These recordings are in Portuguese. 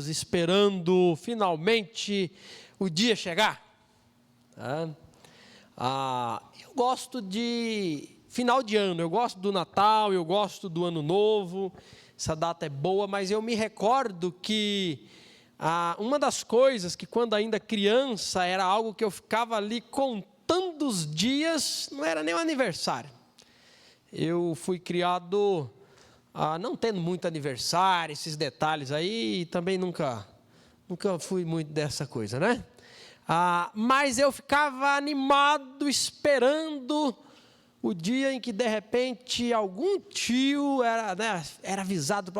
Esperando finalmente o dia chegar. Eu gosto de final de ano, eu gosto do Natal, eu gosto do Ano Novo, essa data é boa, mas eu me recordo que uma das coisas que quando ainda criança era algo que eu ficava ali contando os dias, não era nem um aniversário. Eu fui criado não tendo muito aniversário, esses detalhes aí, e também nunca fui muito dessa coisa, né? Mas eu ficava animado, esperando o dia em que, de repente, algum tio era avisado,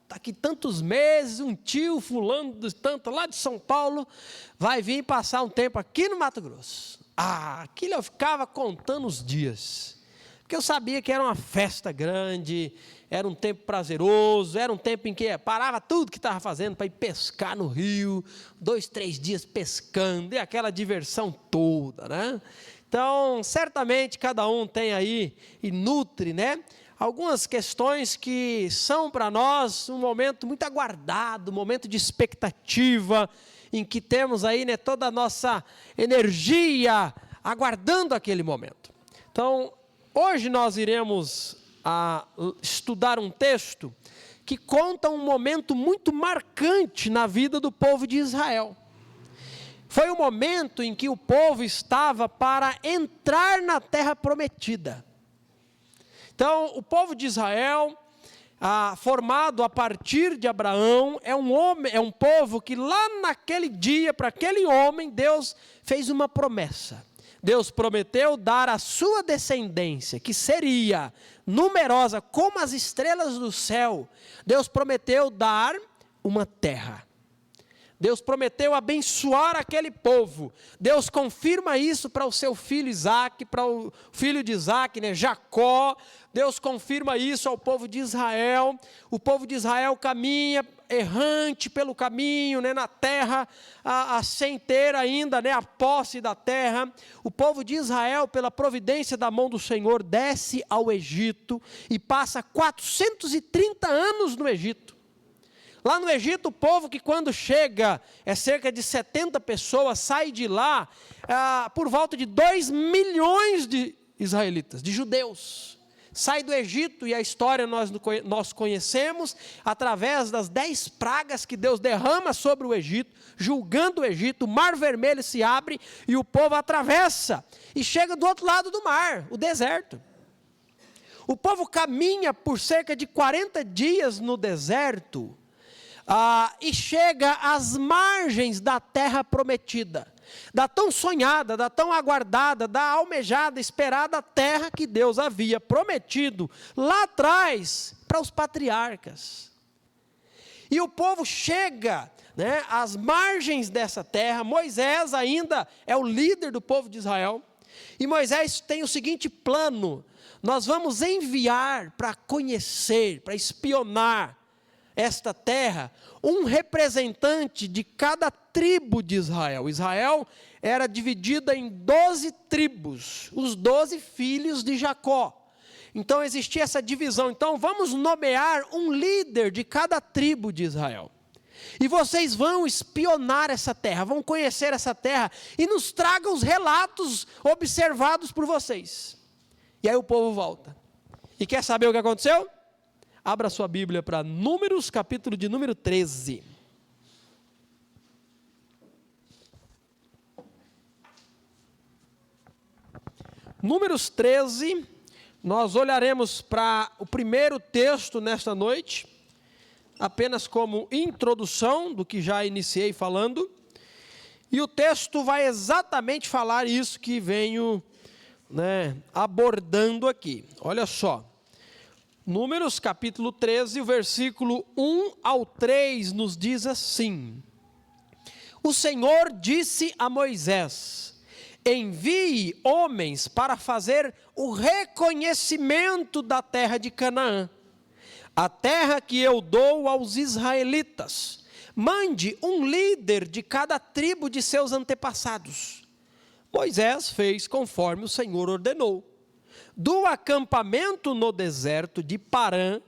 daqui tantos meses, um tio fulano, tanto lá de São Paulo, vai vir passar um tempo aqui no Mato Grosso. Aquilo eu ficava contando os dias, porque eu sabia que era uma festa grande, era um tempo prazeroso, era um tempo em que parava tudo que estava fazendo para ir pescar no rio, 2, 3 dias pescando, e aquela diversão toda, né? Então, certamente cada um tem aí e nutre, né? Algumas questões que são para nós um momento muito aguardado, um momento de expectativa, em que temos aí, né, toda a nossa energia aguardando aquele momento. Então, hoje nós iremos estudar um texto que conta um momento muito marcante na vida do povo de Israel. Foi o momento em que o povo estava para entrar na terra prometida. Então, o povo de Israel, formado a partir de Abraão, é um povo que lá naquele dia, para aquele homem, Deus fez uma promessa. Deus prometeu dar à sua descendência, que seria numerosa como as estrelas do céu, Deus prometeu dar uma terra. Deus prometeu abençoar aquele povo. Deus confirma isso para o seu filho Isaac, para o filho de Isaac, né, Jacó. Deus confirma isso ao povo de Israel. O povo de Israel caminha errante pelo caminho, né, na terra, sem ter ainda, né, a posse da terra. O povo de Israel, pela providência da mão do Senhor, desce ao Egito e passa 430 anos no Egito. Lá no Egito, o povo que quando chega, cerca de 70 pessoas, sai de lá por volta de 2 milhões de israelitas, de judeus. Sai do Egito, e a história nós conhecemos, através das 10 pragas que Deus derrama sobre o Egito, julgando o Egito, o Mar Vermelho se abre, e o povo atravessa, e chega do outro lado do mar, o deserto. O povo caminha por cerca de 40 dias no deserto, e chega às margens da terra prometida, da tão sonhada, da tão aguardada, da almejada, esperada terra que Deus havia prometido lá atrás para os patriarcas. E o povo chega, né, às margens dessa terra. Moisés ainda é o líder do povo de Israel, e Moisés tem o seguinte plano: nós vamos enviar para conhecer, para espionar esta terra, um representante de cada tribo de Israel. Israel era dividida em 12 tribos, os 12 filhos de Jacó. Então existia essa divisão. Então vamos nomear um líder de cada tribo de Israel. E vocês vão espionar essa terra, vão conhecer essa terra e nos tragam os relatos observados por vocês. E aí o povo volta. E quer saber o que aconteceu? Abra sua Bíblia para Números, capítulo de número 13. Números 13, nós olharemos para o primeiro texto nesta noite, apenas como introdução do que já iniciei falando. E o texto vai exatamente falar isso que venho, né, abordando aqui. Olha só. Números capítulo 13, o versículo 1 ao 3 nos diz assim: O Senhor disse a Moisés: envie homens para fazer o reconhecimento da terra de Canaã, a terra que eu dou aos israelitas. Mande um líder de cada tribo de seus antepassados. Moisés fez conforme o Senhor ordenou. Do acampamento no deserto de Parã,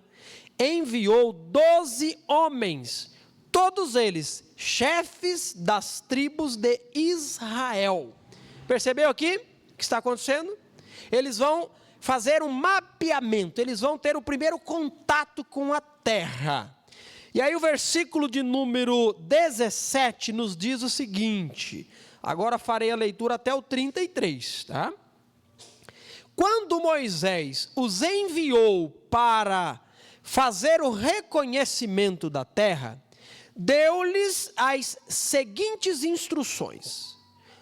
enviou 12 homens, todos eles chefes das tribos de Israel. Percebeu aqui o que está acontecendo? Eles vão fazer um mapeamento, eles vão ter o primeiro contato com a terra. E aí o versículo de número 17 nos diz o seguinte, agora farei a leitura até o 33, tá? Quando Moisés os enviou para fazer o reconhecimento da terra, deu-lhes as seguintes instruções: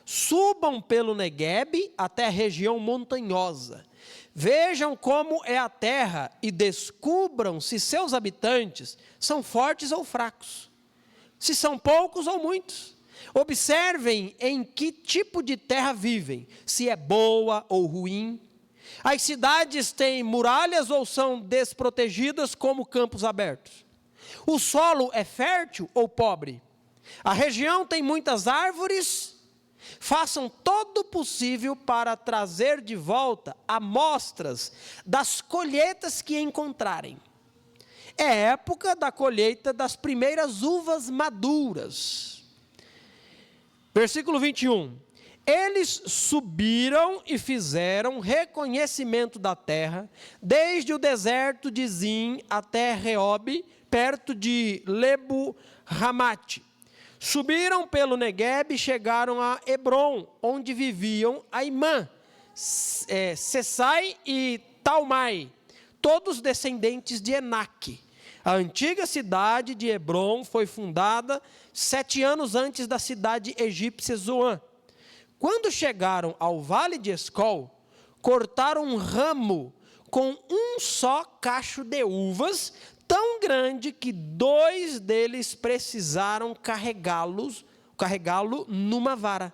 subam pelo Neguebe até a região montanhosa, vejam como é a terra e descubram se seus habitantes são fortes ou fracos, se são poucos ou muitos. Observem em que tipo de terra vivem, se é boa ou ruim. As cidades têm muralhas ou são desprotegidas como campos abertos? O solo é fértil ou pobre? A região tem muitas árvores? Façam todo o possível para trazer de volta amostras das colheitas que encontrarem. É época da colheita das primeiras uvas maduras. Versículo 21. Eles subiram e fizeram reconhecimento da terra, desde o deserto de Zim até Reobe, perto de Lebo-Ramate. Subiram pelo Neguebe e chegaram a Hebron, onde viviam Aimã, Sesai e Talmai, todos descendentes de Enaque. A antiga cidade de Hebron foi fundada 7 anos antes da cidade egípcia Zoan. Quando chegaram ao vale de Escol, cortaram um ramo com um só cacho de uvas, tão grande que 2 deles precisaram carregá-lo numa vara.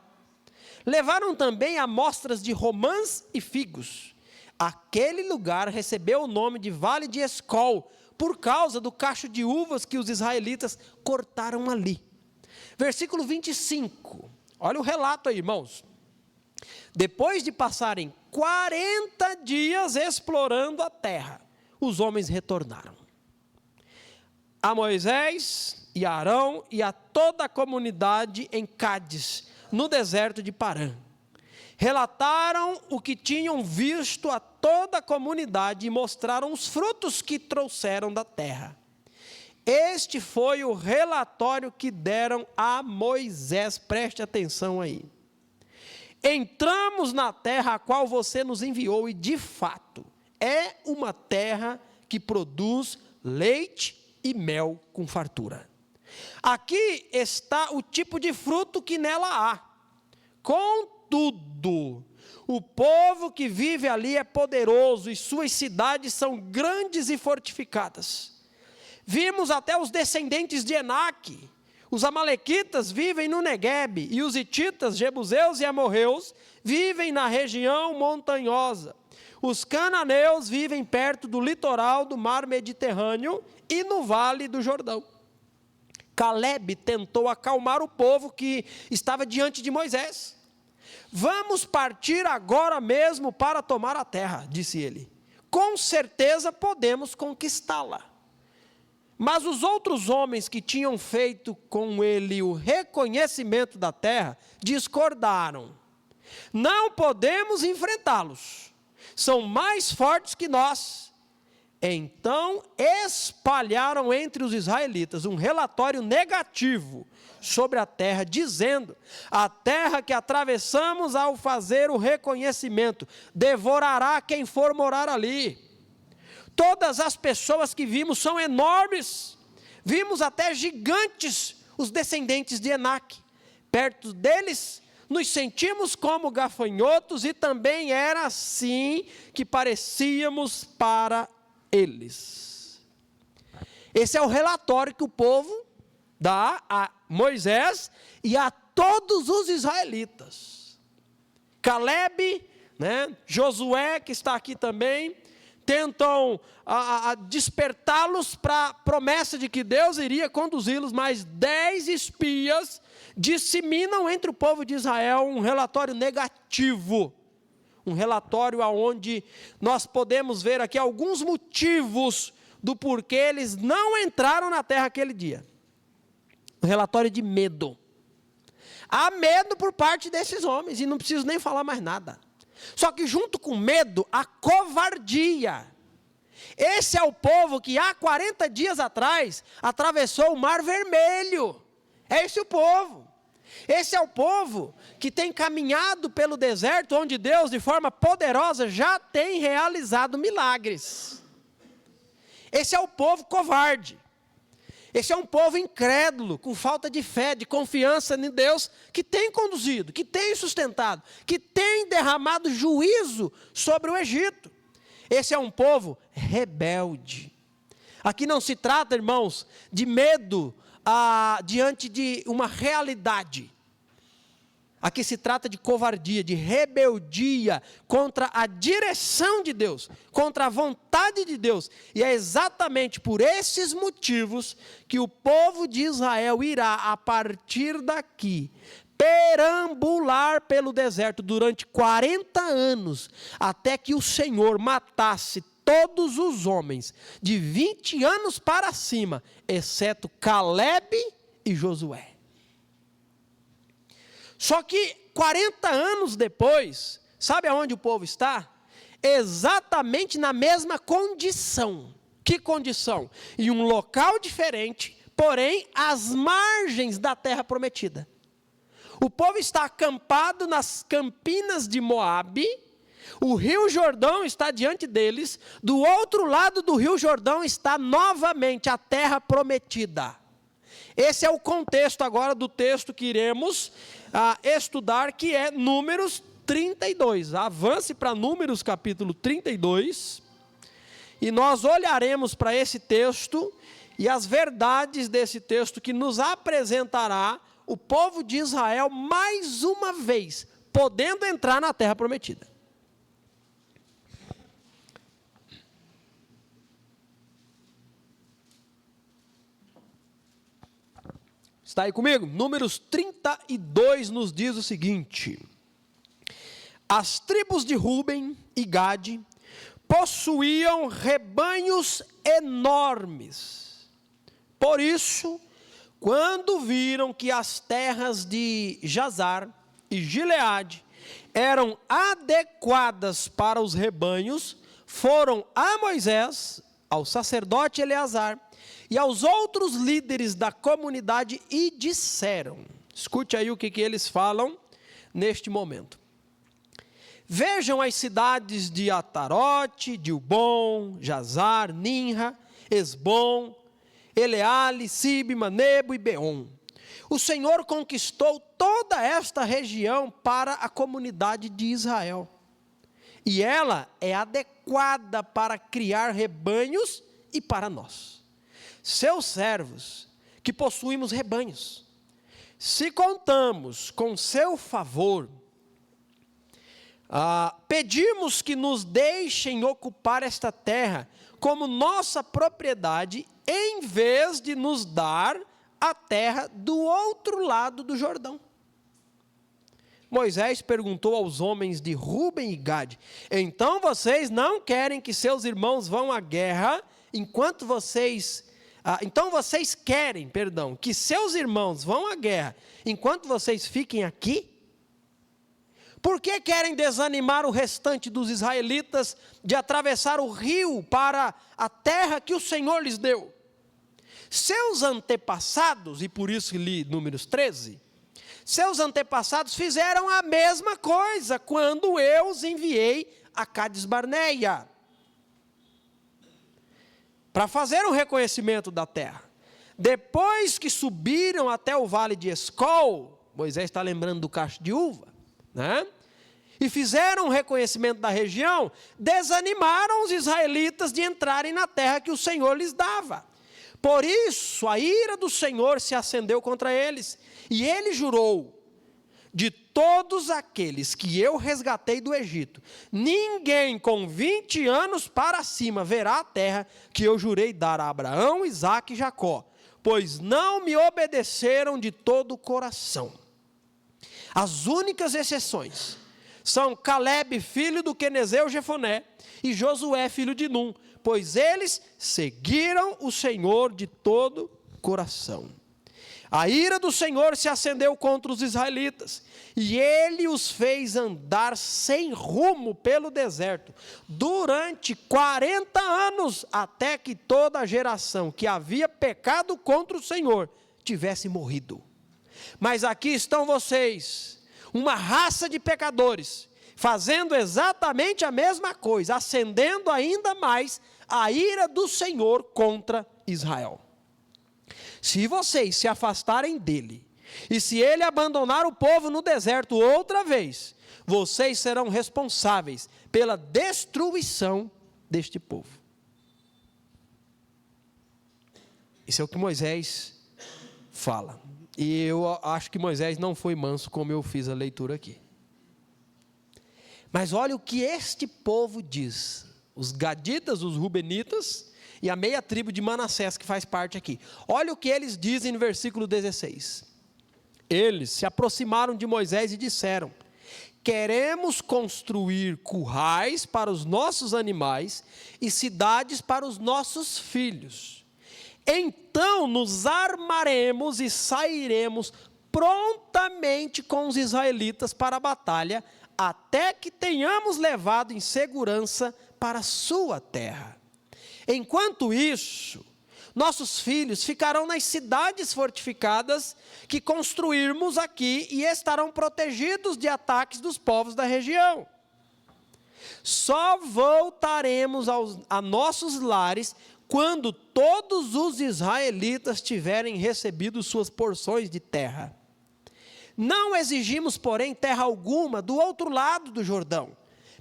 Levaram também amostras de romãs e figos. Aquele lugar recebeu o nome de Vale de Escol, por causa do cacho de uvas que os israelitas cortaram ali. Versículo 25, olha o relato aí, irmãos. Depois de passarem 40 dias explorando a terra, os homens retornaram. A Moisés e a Arão e a toda a comunidade em Cádiz, no deserto de Parã. Relataram o que tinham visto a toda a comunidade e mostraram os frutos que trouxeram da terra. Este foi o relatório que deram a Moisés, preste atenção aí. Entramos na terra a qual você nos enviou e, de fato, é uma terra que produz leite e mel com fartura. Aqui está o tipo de fruto que nela há. Contudo, o povo que vive ali é poderoso e suas cidades são grandes e fortificadas. Vimos até os descendentes de Enaque. Os amalequitas vivem no Neguebe e os hititas, jebuseus e amorreus vivem na região montanhosa. Os cananeus vivem perto do litoral do mar Mediterrâneo e no vale do Jordão. Calebe tentou acalmar o povo que estava diante de Moisés. Vamos partir agora mesmo para tomar a terra, disse ele. Com certeza podemos conquistá-la. Mas os outros homens que tinham feito com ele o reconhecimento da terra, discordaram. Não podemos enfrentá-los. São mais fortes que nós. Então espalharam entre os israelitas um relatório negativo sobre a terra, dizendo: a terra que atravessamos ao fazer o reconhecimento devorará quem for morar ali. Todas as pessoas que vimos são enormes. Vimos até gigantes, os descendentes de Enaque. Perto deles, nos sentimos como gafanhotos e também era assim que parecíamos para eles. Esse é o relatório que o povo dá a Moisés e a todos os israelitas. Calebe, Josué, que está aqui também, tentam despertá-los para a promessa de que Deus iria conduzi-los, mas 10 espias disseminam entre o povo de Israel um relatório negativo, um relatório onde nós podemos ver aqui alguns motivos do porquê eles não entraram na terra aquele dia. Um relatório de medo. Há medo por parte desses homens, e não preciso nem falar mais nada. Só que junto com medo, a covardia. Esse é o povo que há 40 dias atrás atravessou o Mar Vermelho. É esse o povo. Esse é o povo que tem caminhado pelo deserto, onde Deus, de forma poderosa, já tem realizado milagres. Esse é o povo covarde. Esse é um povo incrédulo, com falta de fé, de confiança em Deus, que tem conduzido, que tem sustentado, que tem derramado juízo sobre o Egito. Esse é um povo rebelde. Aqui não se trata, irmãos, de medo diante de uma realidade. Aqui se trata de covardia, de rebeldia contra a direção de Deus, contra a vontade de Deus. E é exatamente por esses motivos que o povo de Israel irá, a partir daqui, perambular pelo deserto durante 40 anos, até que o Senhor matasse todos os homens de 20 anos para cima, exceto Calebe e Josué. Só que 40 anos depois, sabe aonde o povo está? Exatamente na mesma condição. Que condição? Em um local diferente, porém às margens da terra prometida. O povo está acampado nas campinas de Moabe, o rio Jordão está diante deles, do outro lado do rio Jordão está novamente a terra prometida. Esse é o contexto agora do texto que iremos estudar, que é Números 32. Avance para Números capítulo 32, e nós olharemos para esse texto e as verdades desse texto que nos apresentará o povo de Israel mais uma vez, podendo entrar na terra prometida. Está aí comigo? Números 32 nos diz o seguinte: as tribos de Ruben e Gade possuíam rebanhos enormes. Por isso, quando viram que as terras de Jazar e Gileade eram adequadas para os rebanhos, foram a Moisés, ao sacerdote Eleazar, e aos outros líderes da comunidade e disseram, escute aí o que eles falam neste momento. Vejam as cidades de Atarote, Dilbom, Jazar, Ninra, Esbom, Eleale, Sibma, Nebo e Beom. O Senhor conquistou toda esta região para a comunidade de Israel. E ela é adequada para criar rebanhos e para nós, seus servos, que possuímos rebanhos. Se contamos com seu favor, pedimos que nos deixem ocupar esta terra como nossa propriedade, em vez de nos dar a terra do outro lado do Jordão. Moisés perguntou aos homens de Ruben e Gade: então vocês não querem que seus irmãos vão à guerra enquanto vocês... então vocês querem, que seus irmãos vão à guerra enquanto vocês fiquem aqui? Por que querem desanimar o restante dos israelitas de atravessar o rio para a terra que o Senhor lhes deu? Seus antepassados, e por isso li Números 13, seus antepassados fizeram a mesma coisa quando eu os enviei a Cades Barneia, para fazer o reconhecimento da terra. Depois que subiram até o vale de Escol, Moisés está lembrando do cacho de uva, né? E fizeram o reconhecimento da região, desanimaram os israelitas de entrarem na terra que o Senhor lhes dava. Por isso, a ira do Senhor se acendeu contra eles, e ele jurou: de todos aqueles que eu resgatei do Egito, ninguém com 20 anos para cima verá a terra que eu jurei dar a Abraão, Isaque e Jacó, pois não me obedeceram de todo o coração. As únicas exceções são Calebe, filho do Quenezeu Jefoné, e Josué, filho de Num, pois eles seguiram o Senhor de todo o coração. A ira do Senhor se acendeu contra os israelitas, e ele os fez andar sem rumo pelo deserto, durante 40 anos, até que toda a geração que havia pecado contra o Senhor tivesse morrido. Mas aqui estão vocês, uma raça de pecadores, fazendo exatamente a mesma coisa, acendendo ainda mais a ira do Senhor contra Israel. Se vocês se afastarem dele, e se ele abandonar o povo no deserto outra vez, vocês serão responsáveis pela destruição deste povo. Isso é o que Moisés fala. E eu acho que Moisés não foi manso como eu fiz a leitura aqui. Mas olha o que este povo diz. Os gaditas, os rubenitas e a meia tribo de Manassés que faz parte aqui. Olha o que eles dizem no versículo 16. Eles se aproximaram de Moisés e disseram: queremos construir currais para os nossos animais e cidades para os nossos filhos. Então nos armaremos e sairemos prontamente com os israelitas para a batalha, até que tenhamos levado em segurança para a sua terra. Enquanto isso, nossos filhos ficarão nas cidades fortificadas que construirmos aqui e estarão protegidos de ataques dos povos da região. Só voltaremos a nossos lares quando todos os israelitas tiverem recebido suas porções de terra. Não exigimos, porém, terra alguma do outro lado do Jordão.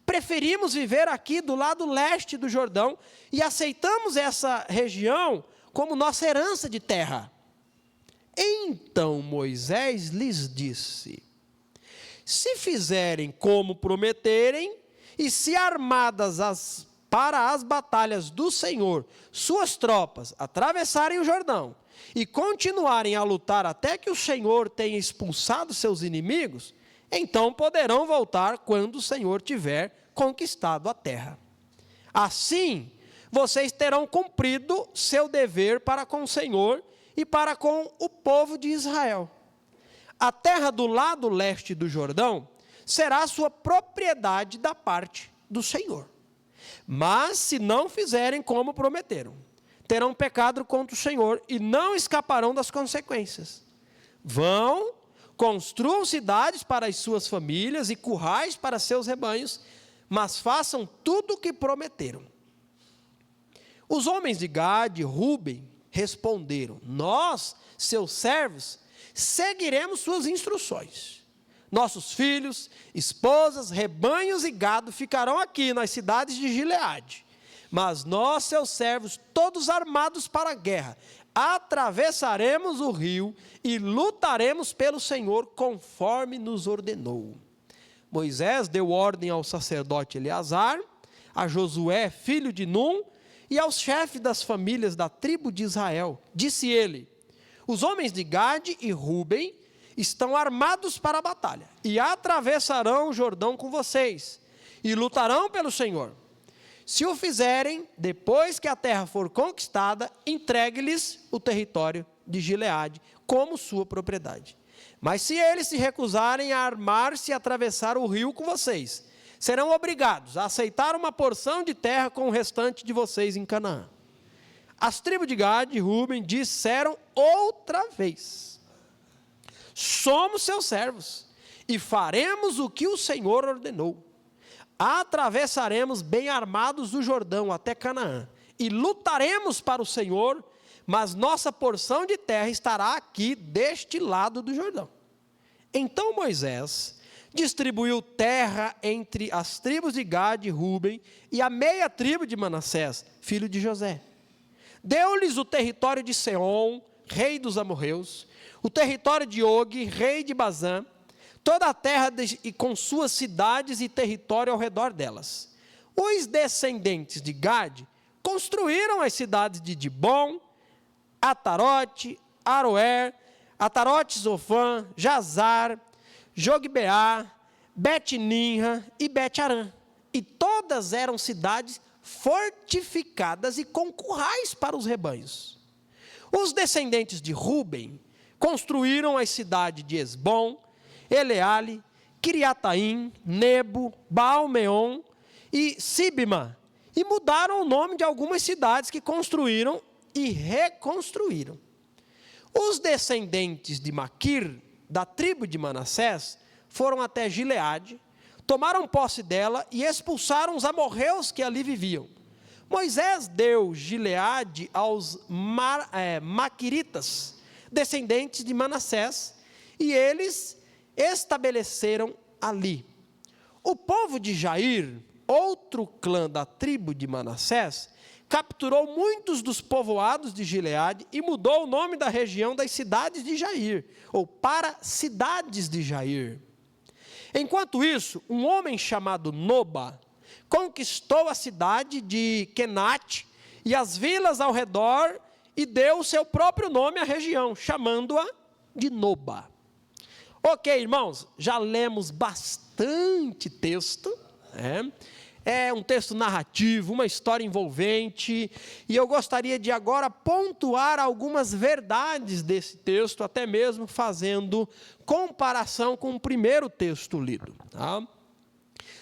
Preferimos viver aqui do lado leste do Jordão e aceitamos essa região como nossa herança de terra. Então Moisés lhes disse: se fizerem como prometerem, e se armadas para as batalhas do Senhor, suas tropas atravessarem o Jordão, e continuarem a lutar até que o Senhor tenha expulsado seus inimigos, então poderão voltar quando o Senhor tiver conquistado a terra. Assim, vocês terão cumprido seu dever para com o Senhor e para com o povo de Israel. A terra do lado leste do Jordão será sua propriedade da parte do Senhor. Mas se não fizerem como prometeram, terão pecado contra o Senhor e não escaparão das consequências. Vão, construam cidades para as suas famílias e currais para seus rebanhos, mas façam tudo o que prometeram. Os homens de Gade e Ruben responderam: nós, seus servos, seguiremos suas instruções. Nossos filhos, esposas, rebanhos e gado ficarão aqui nas cidades de Gileade. Mas nós, seus servos, todos armados para a guerra, atravessaremos o rio e lutaremos pelo Senhor conforme nos ordenou. Moisés deu ordem ao sacerdote Eleazar, a Josué, filho de Num, e aos chefes das famílias da tribo de Israel. Disse ele: os homens de Gade e Ruben estão armados para a batalha, e atravessarão o Jordão com vocês, e lutarão pelo Senhor. Se o fizerem, depois que a terra for conquistada, entregue-lhes o território de Gileade como sua propriedade. Mas se eles se recusarem a armar-se e atravessar o rio com vocês, serão obrigados a aceitar uma porção de terra com o restante de vocês em Canaã. As tribos de Gade e Ruben disseram outra vez: somos seus servos e faremos o que o Senhor ordenou. Atravessaremos bem armados o Jordão até Canaã e lutaremos para o Senhor, mas nossa porção de terra estará aqui deste lado do Jordão. Então Moisés distribuiu terra entre as tribos de Gade e Ruben e a meia tribo de Manassés, filho de José. Deu-lhes o território de Seom, rei dos amorreus, o território de Og, rei de Bazã, toda a terra e com suas cidades e território ao redor delas. Os descendentes de Gade construíram as cidades de Dibon, Atarote, Aroer, Atarote Zofã, Jazar, Jogbeá, Bet-Nimra e Bet-Arã. E todas eram cidades fortificadas e com currais para os rebanhos. Os descendentes de Ruben construíram as cidades de Esbom, Eleale, Quiriataim, Nebo, Baal-meon e Sibma, e mudaram o nome de algumas cidades que construíram e reconstruíram. Os descendentes de Maquir, da tribo de Manassés, foram até Gileade, tomaram posse dela e expulsaram os amorreus que ali viviam. Moisés deu Gileade aos maquiritas, descendentes de Manassés, e eles estabeleceram ali. O povo de Jair, outro clã da tribo de Manassés, capturou muitos dos povoados de Gileade e mudou o nome da região das cidades de Jair, ou para cidades de Jair. Enquanto isso, um homem chamado Noba conquistou a cidade de Kenate e as vilas ao redor e deu o seu próprio nome à região, chamando-a de Noba. Ok, irmãos, já lemos bastante texto, é um texto narrativo, uma história envolvente, e eu gostaria de agora pontuar algumas verdades desse texto, até mesmo fazendo comparação com o primeiro texto lido. Tá?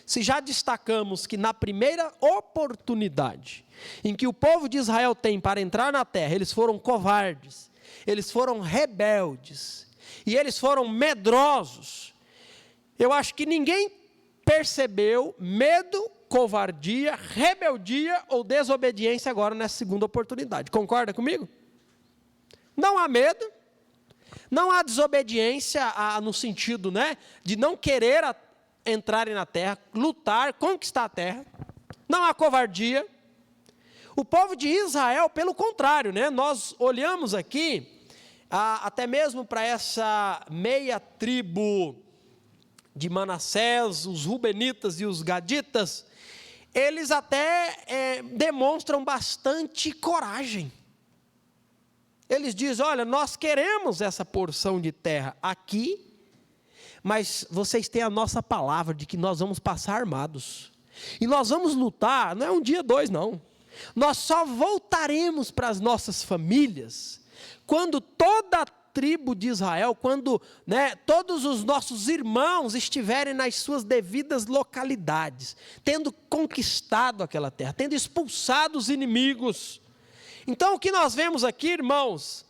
Se já destacamos que na primeira oportunidade em que o povo de Israel tem para entrar na terra, eles foram covardes, eles foram rebeldes, e eles foram medrosos, eu acho que ninguém percebeu medo, covardia, rebeldia ou desobediência agora nessa segunda oportunidade. Concorda comigo? Não há medo, não há desobediência no sentido, de não querer entrarem na terra, lutar, conquistar a terra. Não há covardia. O povo de Israel, pelo contrário, nós olhamos aqui, até mesmo para essa meia tribo de Manassés, os Rubenitas e os Gaditas, eles até demonstram bastante coragem. Eles dizem, olha, nós queremos essa porção de terra aqui, mas vocês têm a nossa palavra de que nós vamos passar armados. E nós vamos lutar, não é um dia, dois, não. Nós só voltaremos para as nossas famílias quando toda a tribo de Israel, quando todos os nossos irmãos estiverem nas suas devidas localidades, tendo conquistado aquela terra, tendo expulsado os inimigos. Então o que nós vemos aqui, irmãos,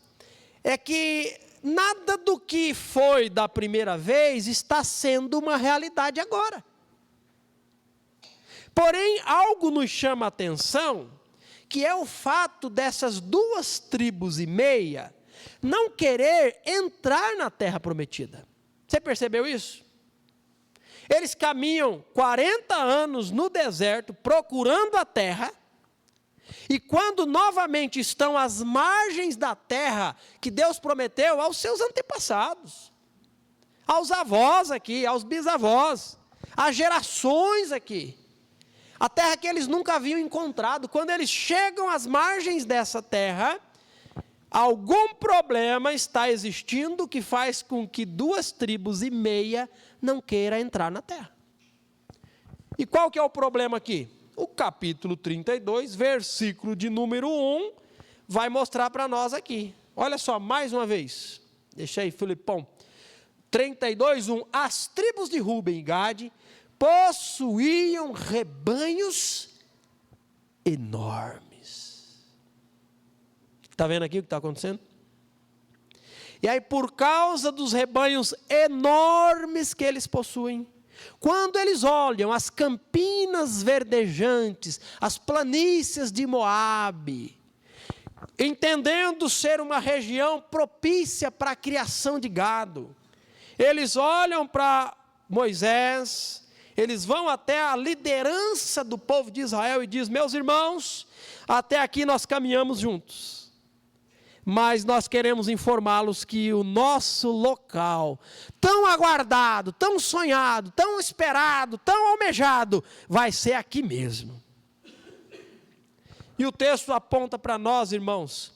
é que nada do que foi da primeira vez está sendo uma realidade agora. Porém, algo nos chama a atenção, que é o fato dessas 2 tribos e meia não querer entrar na terra prometida. Você percebeu isso? Eles caminham 40 anos no deserto procurando a terra, e quando novamente estão às margens da terra que Deus prometeu aos seus antepassados, aos avós aqui, aos bisavós, às gerações aqui, a terra que eles nunca haviam encontrado, quando eles chegam às margens dessa terra, algum problema está existindo que faz com que 2 tribos e meia não queiram entrar na terra. E qual que é o problema aqui? O capítulo 32, versículo de número 1, vai mostrar para nós aqui. Olha só, mais uma vez. Deixa aí, Filipão. 32, 1. As tribos de Ruben e Gade possuíam rebanhos enormes. Está vendo aqui o que está acontecendo? E aí, por causa dos rebanhos enormes que eles possuem, quando eles olham as campinas verdejantes, as planícies de Moabe, entendendo ser uma região propícia para a criação de gado, eles olham para Moisés, eles vão até a liderança do povo de Israel e dizem, meus irmãos, até aqui nós caminhamos juntos, mas nós queremos informá-los que o nosso local, tão aguardado, tão sonhado, tão esperado, tão almejado, vai ser aqui mesmo. E o texto aponta para nós, irmãos,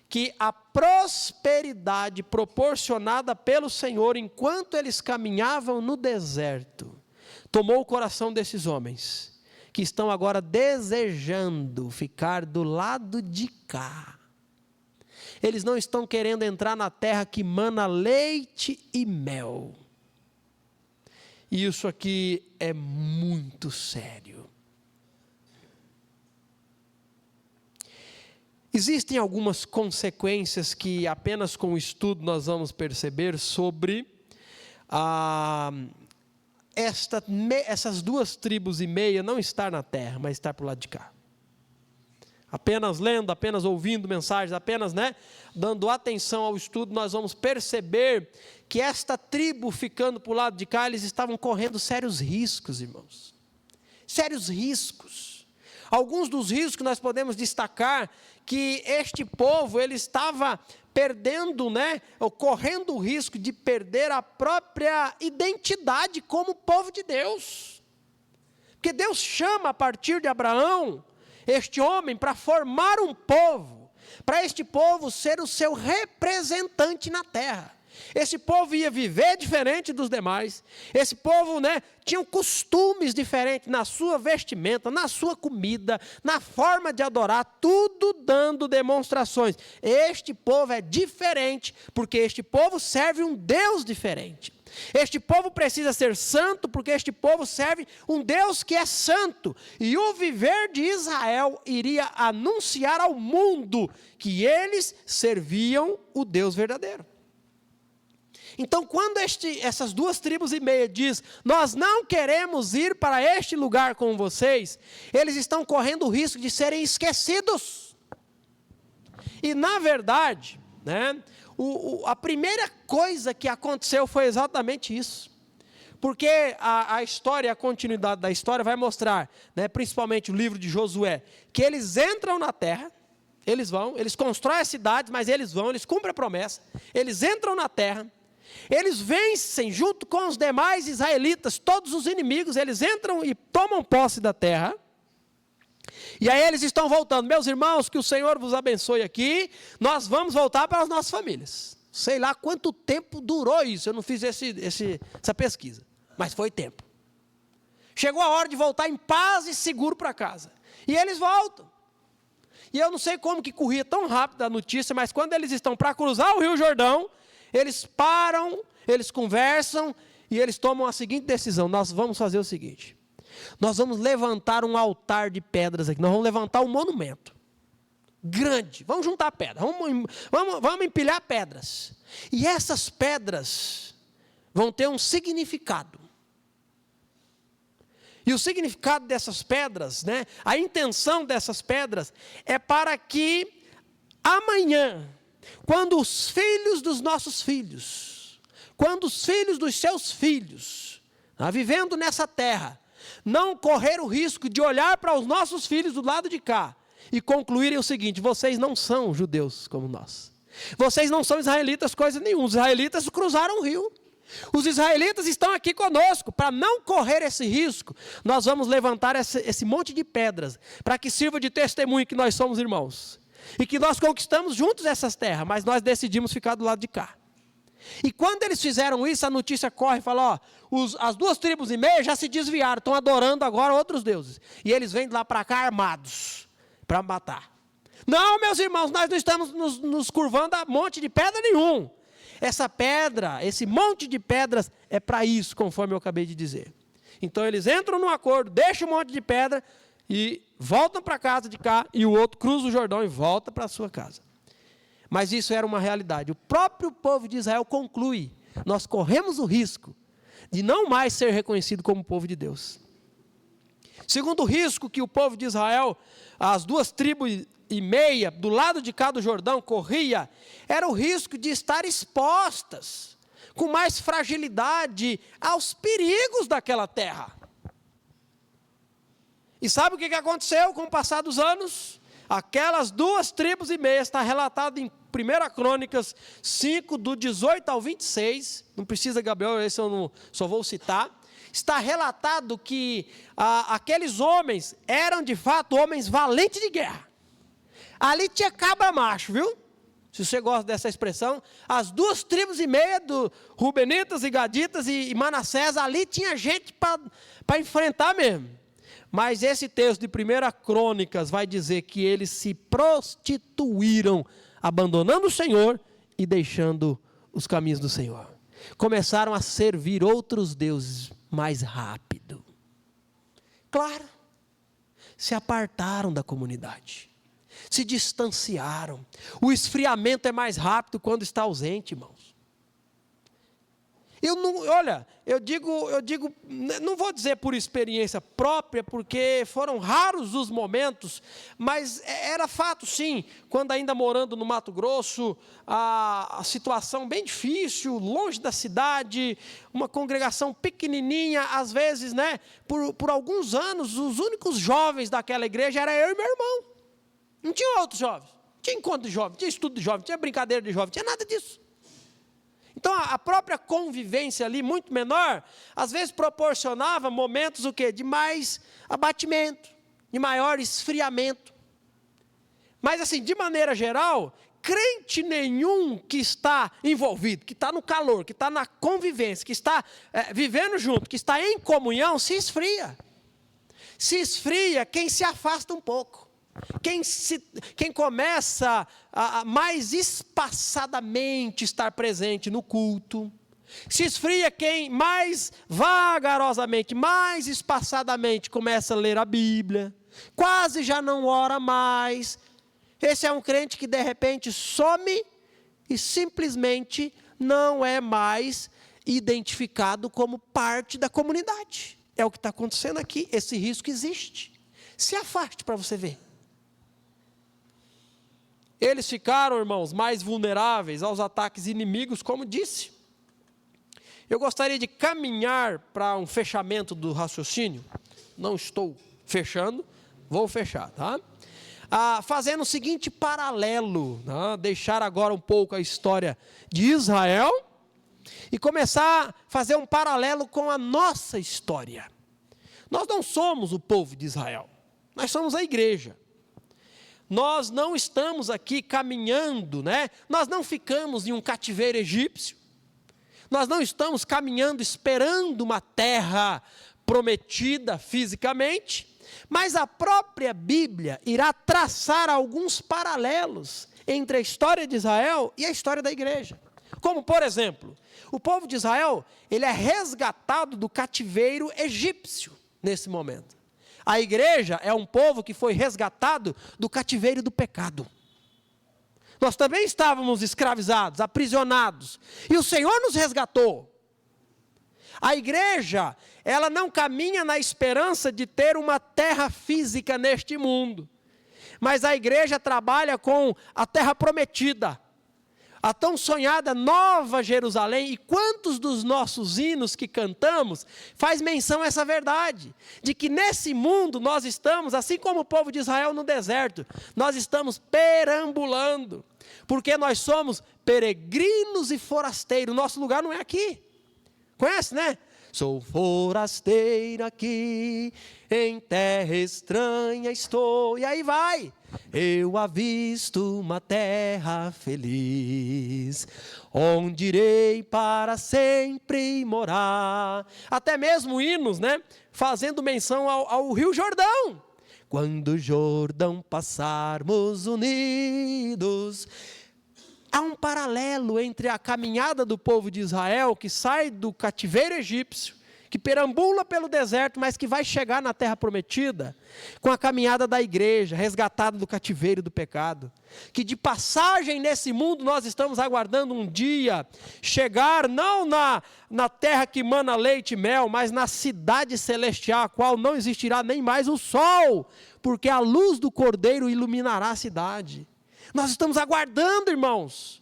que a prosperidade proporcionada pelo Senhor, enquanto eles caminhavam no deserto, tomou o coração desses homens, que estão agora desejando ficar do lado de cá. eles não estão querendo entrar na terra que mana leite e mel. E isso aqui é muito sério. Existem algumas consequências que apenas com o estudo nós vamos perceber sobre essas 2 tribos e meia não estar na terra, mas estar para o lado de cá. Apenas lendo, apenas ouvindo mensagens, apenas dando atenção ao estudo, nós vamos perceber que esta tribo ficando para o lado de cá, eles estavam correndo sérios riscos, irmãos. Sérios riscos. Alguns dos riscos que nós podemos destacar, que este povo, ele estava perdendo, ou correndo o risco de perder a própria identidade como povo de Deus. Porque Deus chama a partir de Abraão, este homem, para formar um povo, para este povo ser o seu representante na terra. Esse povo ia viver diferente dos demais. Esse povo, tinha costumes diferentes na sua vestimenta, na sua comida, na forma de adorar, tudo dando demonstrações. Este povo é diferente, porque este povo serve um Deus diferente. Este povo precisa ser santo, porque este povo serve um Deus que é santo. E o viver de Israel iria anunciar ao mundo que eles serviam o Deus verdadeiro. Então, quando essas 2 tribos e meia diz, nós não queremos ir para este lugar com vocês, eles estão correndo o risco de serem esquecidos. E, na verdade, a primeira coisa que aconteceu foi exatamente isso. Porque a história, a continuidade da história vai mostrar, principalmente o livro de Josué, que eles entram na terra, eles constroem as cidades, mas eles cumprem a promessa, eles entram na terra, eles vencem junto com os demais israelitas, todos os inimigos, eles entram e tomam posse da terra. E aí eles estão voltando, meus irmãos, que o Senhor vos abençoe aqui, nós vamos voltar para as nossas famílias. Sei lá quanto tempo durou isso, eu não fiz essa pesquisa, mas foi tempo. Chegou a hora de voltar em paz e seguro para casa. E eles voltam. E eu não sei como que corria tão rápido a notícia, mas quando eles estão para cruzar o Rio Jordão, eles param, eles conversam e eles tomam a seguinte decisão: nós vamos fazer o seguinte, nós vamos levantar um altar de pedras aqui, nós vamos levantar um monumento grande, vamos juntar pedras, vamos empilhar pedras, e essas pedras vão ter um significado. E o significado dessas pedras, a intenção dessas pedras é para que amanhã, quando os filhos dos nossos filhos, quando os filhos dos seus filhos, vivendo nessa terra, não correr o risco de olhar para os nossos filhos do lado de cá e concluírem o seguinte: vocês não são judeus como nós, vocês não são israelitas coisa nenhuma, os israelitas cruzaram o rio, os israelitas estão aqui conosco. Para não correr esse risco, nós vamos levantar esse monte de pedras, para que sirva de testemunho que nós somos irmãos, e que nós conquistamos juntos essas terras, mas nós decidimos ficar do lado de cá. E quando eles fizeram isso, a notícia corre e fala, as 2 tribos e meia já se desviaram, estão adorando agora outros deuses. E eles vêm de lá para cá armados, para matar. Não, meus irmãos, nós não estamos nos curvando a monte de pedra nenhum. Essa pedra, esse monte de pedras é para isso, conforme eu acabei de dizer. Então eles entram num acordo, deixam um monte de pedra e voltam para a casa de cá, e o outro cruza o Jordão e volta para a sua casa. Mas isso era uma realidade. O próprio povo de Israel conclui: nós corremos o risco de não mais ser reconhecido como povo de Deus. Segundo risco que o povo de Israel, as 2 tribos e meia, do lado de cá do Jordão, corria, era o risco de estar expostas, com mais fragilidade, aos perigos daquela terra. E sabe o que aconteceu com o passar dos anos? Aquelas 2 tribos e meia, está relatado em 1 Crônicas 5, do 18 ao 26, não precisa, Gabriel, esse eu só vou citar. Está relatado que aqueles homens eram de fato homens valentes de guerra. Ali tinha cabra macho, viu? Se você gosta dessa expressão, as 2 tribos e meia, do Rubenitas e Gaditas e Manassés, ali tinha gente para enfrentar mesmo. Mas esse texto de 1 Crônicas vai dizer que eles se prostituíram abandonando o Senhor e deixando os caminhos do Senhor. Começaram a servir outros deuses mais rápido. Claro, se apartaram da comunidade, se distanciaram. O esfriamento é mais rápido quando está ausente, irmãos. Eu digo, não vou dizer por experiência própria, porque foram raros os momentos, mas era fato sim, quando ainda morando no Mato Grosso, a situação bem difícil, longe da cidade, uma congregação pequenininha, às vezes, né, por alguns anos, os únicos jovens daquela igreja era eu e meu irmão, não tinha outros jovens, não tinha encontro de jovens, não tinha estudo de jovens, não tinha brincadeira de jovens, não tinha nada disso. Então, a própria convivência ali, muito menor, às vezes proporcionava momentos o quê? De mais abatimento, de maior esfriamento. Mas assim, de maneira geral, crente nenhum que está envolvido, que está no calor, que está na convivência, que está vivendo junto, que está em comunhão, se esfria. Se esfria quem se afasta um pouco. Quem começa a mais espaçadamente estar presente no culto, se esfria quem mais vagarosamente, mais espaçadamente começa a ler a Bíblia, quase já não ora mais. Esse é um crente que de repente some e simplesmente não é mais identificado como parte da comunidade. É o que está acontecendo aqui, esse risco existe. Se afaste para você ver. Eles ficaram, irmãos, mais vulneráveis aos ataques inimigos, como disse. Eu gostaria de caminhar para um fechamento do raciocínio. Não estou fechando, vou fechar, tá? Fazendo o seguinte paralelo, tá? Deixar agora um pouco a história de Israel e começar a fazer um paralelo com a nossa história. Nós não somos o povo de Israel, nós somos a igreja. Nós não estamos aqui caminhando, né? Nós não ficamos em um cativeiro egípcio. Nós não estamos caminhando esperando uma terra prometida fisicamente, mas a própria Bíblia irá traçar alguns paralelos entre a história de Israel e a história da igreja. Como, por exemplo, o povo de Israel, ele é resgatado do cativeiro egípcio nesse momento. A igreja é um povo que foi resgatado do cativeiro do pecado. Nós também estávamos escravizados, aprisionados, e o Senhor nos resgatou. A igreja, ela não caminha na esperança de ter uma terra física neste mundo, mas a igreja trabalha com a terra prometida, a tão sonhada Nova Jerusalém. E quantos dos nossos hinos que cantamos faz menção a essa verdade, de que nesse mundo nós estamos, assim como o povo de Israel no deserto, nós estamos perambulando, porque nós somos peregrinos e forasteiros. Nosso lugar não é aqui, conhece, né? Sou forasteiro aqui, em terra estranha estou, e aí vai. Eu avisto uma terra feliz, onde irei para sempre morar. Até mesmo hinos, né? Fazendo menção ao Rio Jordão. Quando o Jordão passarmos unidos. Há um paralelo entre a caminhada do povo de Israel, que sai do cativeiro egípcio, que perambula pelo deserto, mas que vai chegar na terra prometida, com a caminhada da igreja, resgatada do cativeiro do pecado, que de passagem nesse mundo nós estamos aguardando um dia, chegar não na terra que mana leite e mel, mas na cidade celestial, a qual não existirá nem mais o sol, porque a luz do Cordeiro iluminará a cidade. Nós estamos aguardando, irmãos.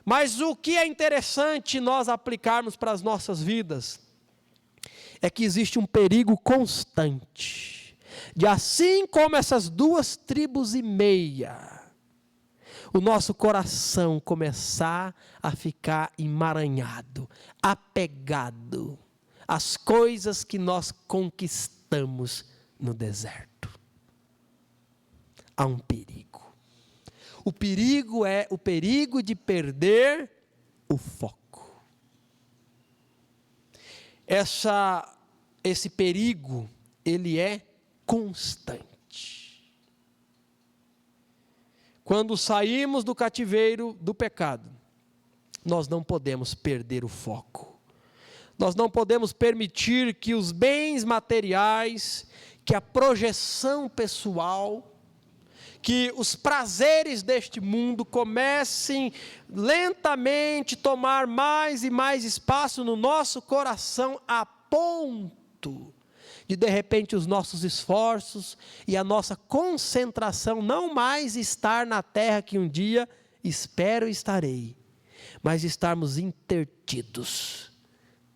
Mas o que é interessante nós aplicarmos para as nossas vidas é que existe um perigo constante de, assim como essas 2,5 tribos, o nosso coração começar a ficar emaranhado, apegado às coisas que nós conquistamos no deserto. Há um perigo. O perigo é o perigo de perder o foco. Esse perigo, ele é constante. quando saímos do cativeiro do pecado, nós não podemos perder o foco. Nós não podemos permitir que os bens materiais, que a projeção pessoal, que os prazeres deste mundo comecem lentamente a tomar mais e mais espaço no nosso coração, a ponto de repente os nossos esforços e a nossa concentração não mais estar na terra que um dia espero estarei, mas estarmos intertidos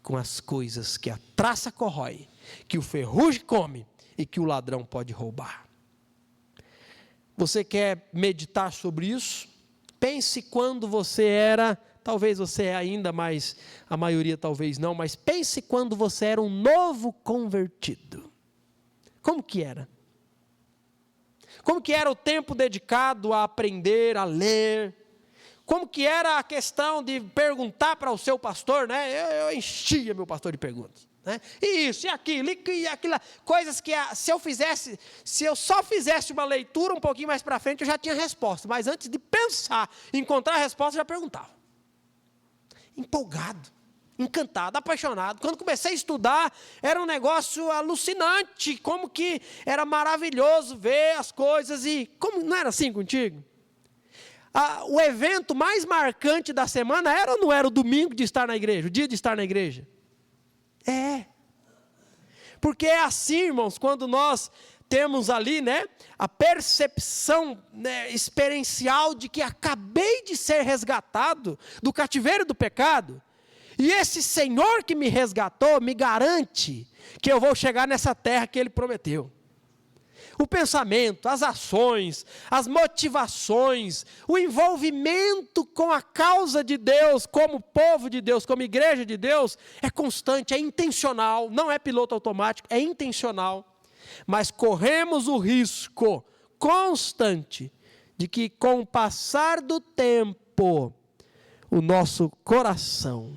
com as coisas que a traça corrói, que o ferrugem come e que o ladrão pode roubar. Você quer meditar sobre isso? Pense quando você era, talvez você é ainda, mas a maioria talvez não, mas pense quando você era um novo convertido. Como que era? Como que era o tempo dedicado a aprender, a ler? Como que era a questão de perguntar para o seu pastor, né? Eu enchia meu pastor de perguntas. Né? Isso, e aquilo, e aquilo, coisas que se eu só fizesse uma leitura um pouquinho mais para frente, eu já tinha resposta, mas antes de pensar, encontrar a resposta, eu já perguntava. Empolgado, encantado, apaixonado. Quando comecei a estudar, era um negócio alucinante, como que era maravilhoso ver as coisas, e como não era assim contigo? O evento mais marcante da semana era ou não era o domingo de estar na igreja, o dia de estar na igreja? É, porque é assim, irmãos, quando nós temos ali, né, a percepção, né, experiencial de que acabei de ser resgatado do cativeiro do pecado, e esse Senhor que me resgatou me garante que eu vou chegar nessa terra que Ele prometeu. O pensamento, as ações, as motivações, o envolvimento com a causa de Deus, como povo de Deus, como igreja de Deus, é constante, é intencional, não é piloto automático, é intencional. Mas corremos o risco constante de que com o passar do tempo, o nosso coração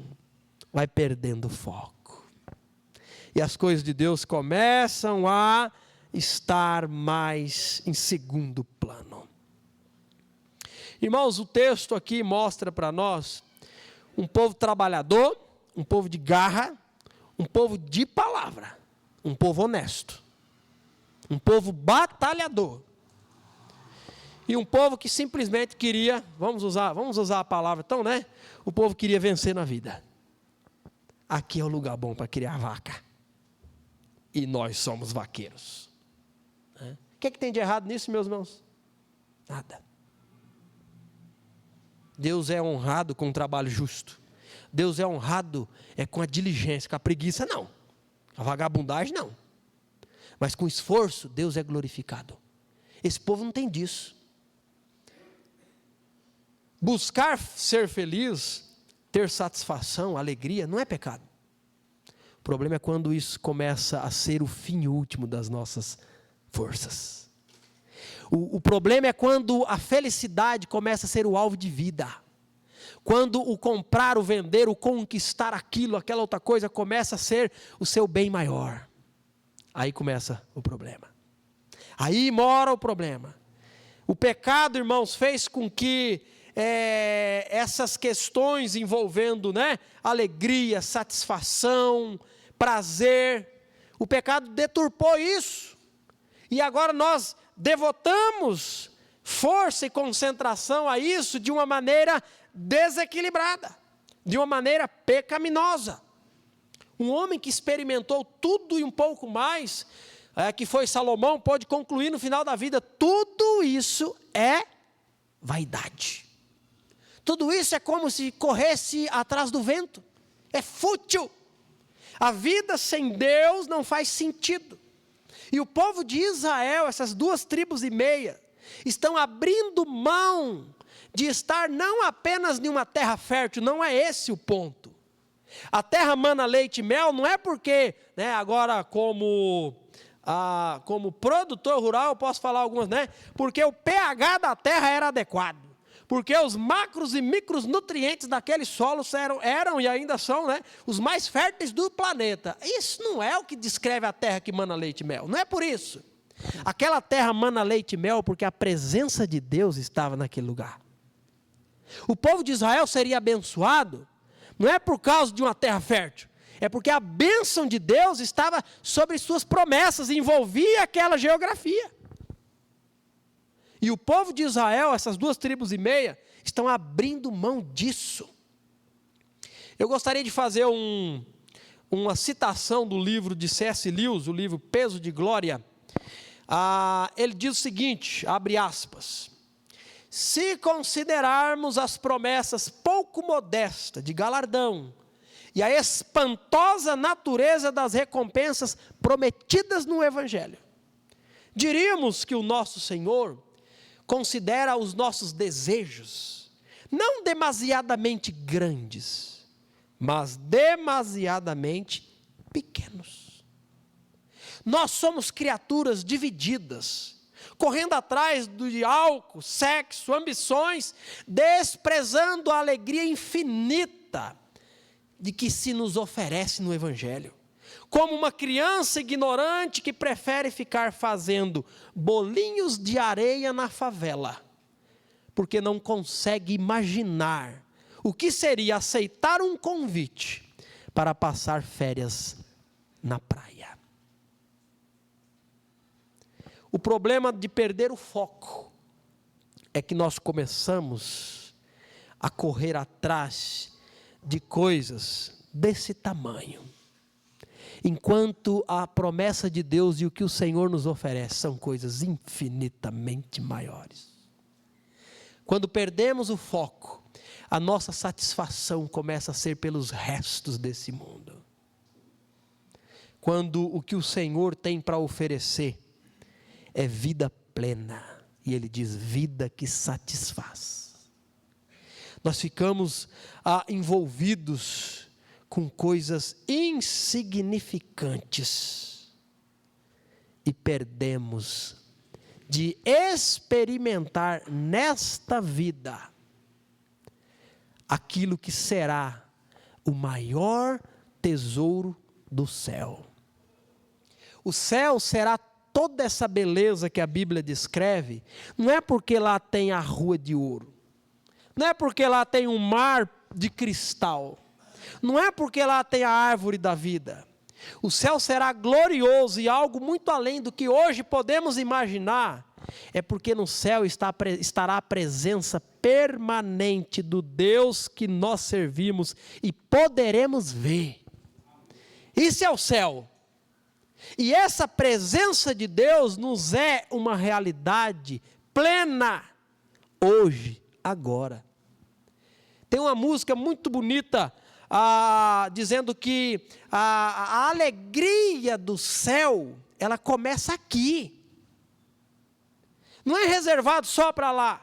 vai perdendo foco. E as coisas de Deus começam a estar mais em segundo plano. Irmãos, o texto aqui mostra para nós um povo trabalhador, um povo de garra, um povo de palavra, um povo honesto, um povo batalhador, e um povo que simplesmente queria, vamos usar a palavra então, né? O povo queria vencer na vida. Aqui é o lugar bom para criar vaca, e nós somos vaqueiros. O que tem de errado nisso, meus irmãos? Nada. Deus é honrado com o trabalho justo. Deus é honrado com a diligência, com a preguiça não. A vagabundagem não. Mas com esforço, Deus é glorificado. Esse povo não tem disso. Buscar ser feliz, ter satisfação, alegria, não é pecado. O problema é quando isso começa a ser o fim último das nossas forças. O problema é quando a felicidade começa a ser o alvo de vida. Quando o comprar, o vender, o conquistar aquilo, aquela outra coisa começa a ser o seu bem maior. Aí começa o problema. Aí mora o problema. O pecado, irmãos, fez com que essas questões envolvendo, né, alegria, satisfação, prazer, o pecado deturpou isso. E agora nós devotamos força e concentração a isso de uma maneira desequilibrada, de uma maneira pecaminosa. Um homem que experimentou tudo e um pouco mais, que foi Salomão, pode concluir no final da vida, tudo isso é vaidade. Tudo isso é como se corresse atrás do vento, é fútil. A vida sem Deus não faz sentido. E o povo de Israel, essas 2,5 tribos, estão abrindo mão de estar não apenas em uma terra fértil, não é esse o ponto. A terra mana leite e mel não é porque, né, agora como produtor rural eu posso falar algumas, né, porque o pH da terra era adequado. Porque os macros e micros nutrientes daquele solo eram e ainda são, né, os mais férteis do planeta. Isso não é o que descreve a terra que mana leite e mel, não é por isso. Aquela terra mana leite e mel porque a presença de Deus estava naquele lugar. O povo de Israel seria abençoado, não é por causa de uma terra fértil, é porque a bênção de Deus estava sobre suas promessas e envolvia aquela geografia. E o povo de Israel, essas 2,5 tribos, estão abrindo mão disso. Eu gostaria de fazer uma citação do livro de C.S. Lewis, o livro Peso de Glória. Ele diz o seguinte, abre aspas: se considerarmos as promessas pouco modestas de galardão e a espantosa natureza das recompensas prometidas no Evangelho, diríamos que o nosso Senhor considera os nossos desejos não demasiadamente grandes, mas demasiadamente pequenos. Nós somos criaturas divididas, correndo atrás de álcool, sexo, ambições, desprezando a alegria infinita de que se nos oferece no Evangelho. Como uma criança ignorante que prefere ficar fazendo bolinhos de areia na favela, porque não consegue imaginar o que seria aceitar um convite para passar férias na praia. O problema de perder o foco é que nós começamos a correr atrás de coisas desse tamanho, enquanto a promessa de Deus e o que o Senhor nos oferece são coisas infinitamente maiores. Quando perdemos o foco, a nossa satisfação começa a ser pelos restos desse mundo. Quando o que o Senhor tem para oferecer é vida plena, e Ele diz vida que satisfaz. Nós ficamos envolvidos com coisas insignificantes e perdemos de experimentar nesta vida aquilo que será o maior tesouro do céu. O céu será toda essa beleza que a Bíblia descreve, não é porque lá tem a rua de ouro, não é porque lá tem um mar de cristal, não é porque lá tem a árvore da vida. O céu será glorioso e algo muito além do que hoje podemos imaginar, é porque no céu estará a presença permanente do Deus que nós servimos e poderemos ver. Isso é o céu. E essa presença de Deus nos é uma realidade plena, hoje, agora. Tem uma música muito bonita, dizendo que a alegria do céu, ela começa aqui. Não é reservado só para lá.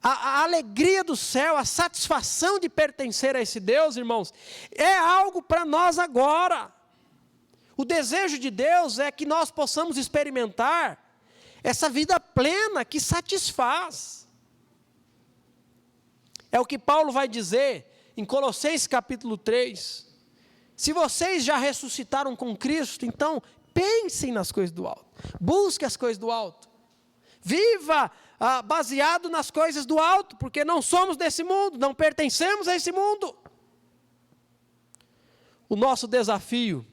A alegria do céu, a satisfação de pertencer a esse Deus, irmãos, é algo para nós agora. O desejo de Deus é que nós possamos experimentar essa vida plena que satisfaz. É o que Paulo vai dizer em Colossenses capítulo 3. Se vocês já ressuscitaram com Cristo, então pensem nas coisas do alto. Busque as coisas do alto. Viva baseado nas coisas do alto, porque não somos desse mundo, não pertencemos a esse mundo. O nosso desafio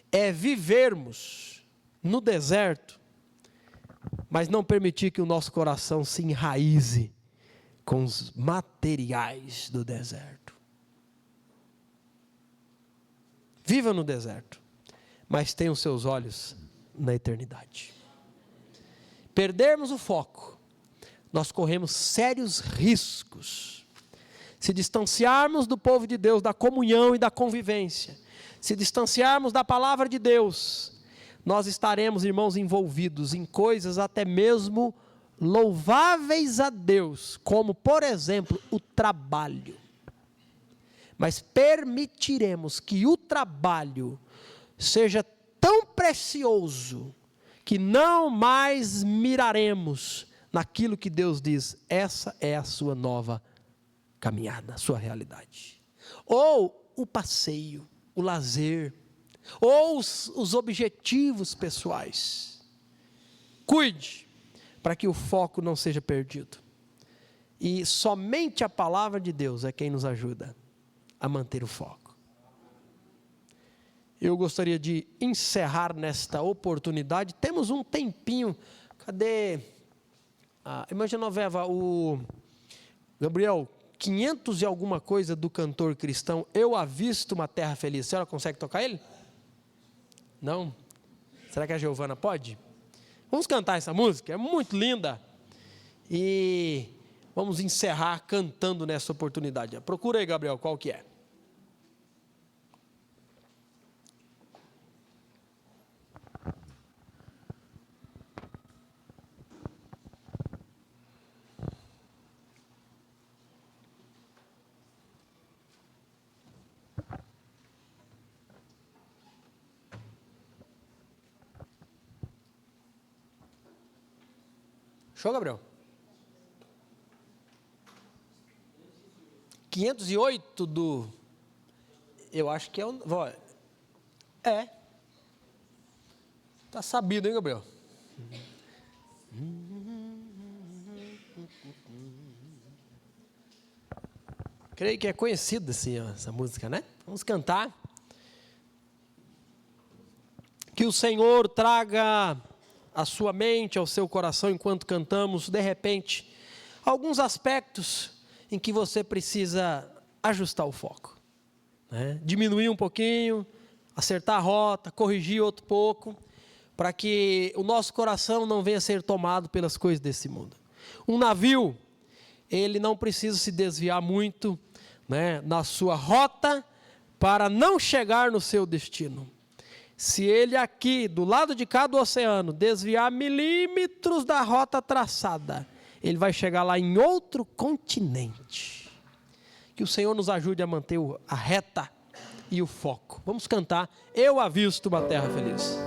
é vivermos no deserto, mas não permitir que o nosso coração se enraize com os materiais do deserto. Viva no deserto, mas tenha os seus olhos na eternidade. Perdermos o foco, nós corremos sérios riscos. Se distanciarmos do povo de Deus, da comunhão e da convivência, se distanciarmos da palavra de Deus, nós estaremos, irmãos, envolvidos em coisas até mesmo louváveis a Deus, como, por exemplo, o trabalho. Mas permitiremos que o trabalho seja tão precioso que não mais miraremos naquilo que Deus diz, essa é a sua nova caminhada, a sua realidade. Ou o passeio, o lazer, ou os objetivos pessoais. Cuide para que o foco não seja perdido. E somente a palavra de Deus é quem nos ajuda a manter o foco. Eu gostaria de encerrar nesta oportunidade. Temos um tempinho. Cadê? Imagina, Veva, o Gabriel, 500 e alguma coisa do cantor cristão, Eu Avisto uma Terra Feliz. A senhora consegue tocar ele? Não? Será que a Giovana pode? Vamos cantar essa música, é muito linda. E vamos encerrar cantando nessa oportunidade. Procura aí, Gabriel, qual que é? Show, Gabriel? 508 do... Eu acho que é o... É. Tá sabido, hein, Gabriel? Creio que é conhecida, assim, essa música, né? Vamos cantar. Que o Senhor traga à sua mente, ao seu coração, enquanto cantamos, de repente, alguns aspectos em que você precisa ajustar o foco, né? Diminuir um pouquinho, acertar a rota, corrigir outro pouco, para que o nosso coração não venha a ser tomado pelas coisas desse mundo. Um navio, ele não precisa se desviar muito, né, na sua rota, para não chegar no seu destino. Se ele aqui, do lado de cá do oceano, desviar milímetros da rota traçada, ele vai chegar lá em outro continente. Que o Senhor nos ajude a manter a reta e o foco. Vamos cantar, Eu Avisto uma Terra Feliz.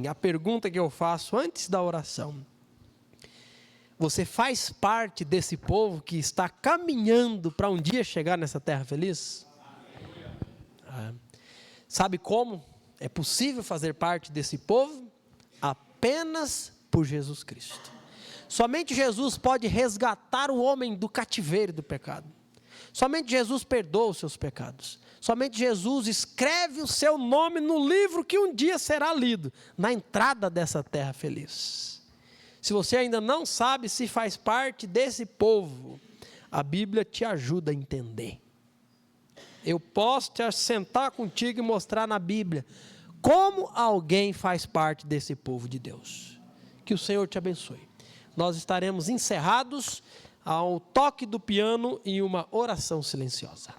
A pergunta que eu faço antes da oração: você faz parte desse povo que está caminhando para um dia chegar nessa terra feliz? Sabe como é possível fazer parte desse povo? Apenas por Jesus Cristo. Somente Jesus pode resgatar o homem do cativeiro do pecado. Somente Jesus perdoa os seus pecados. Somente Jesus escreve o seu nome no livro que um dia será lido, na entrada dessa terra feliz. Se você ainda não sabe se faz parte desse povo, a Bíblia te ajuda a entender. Eu posso te sentar contigo e mostrar na Bíblia como alguém faz parte desse povo de Deus. Que o Senhor te abençoe. Nós estaremos encerrados ao toque do piano e uma oração silenciosa.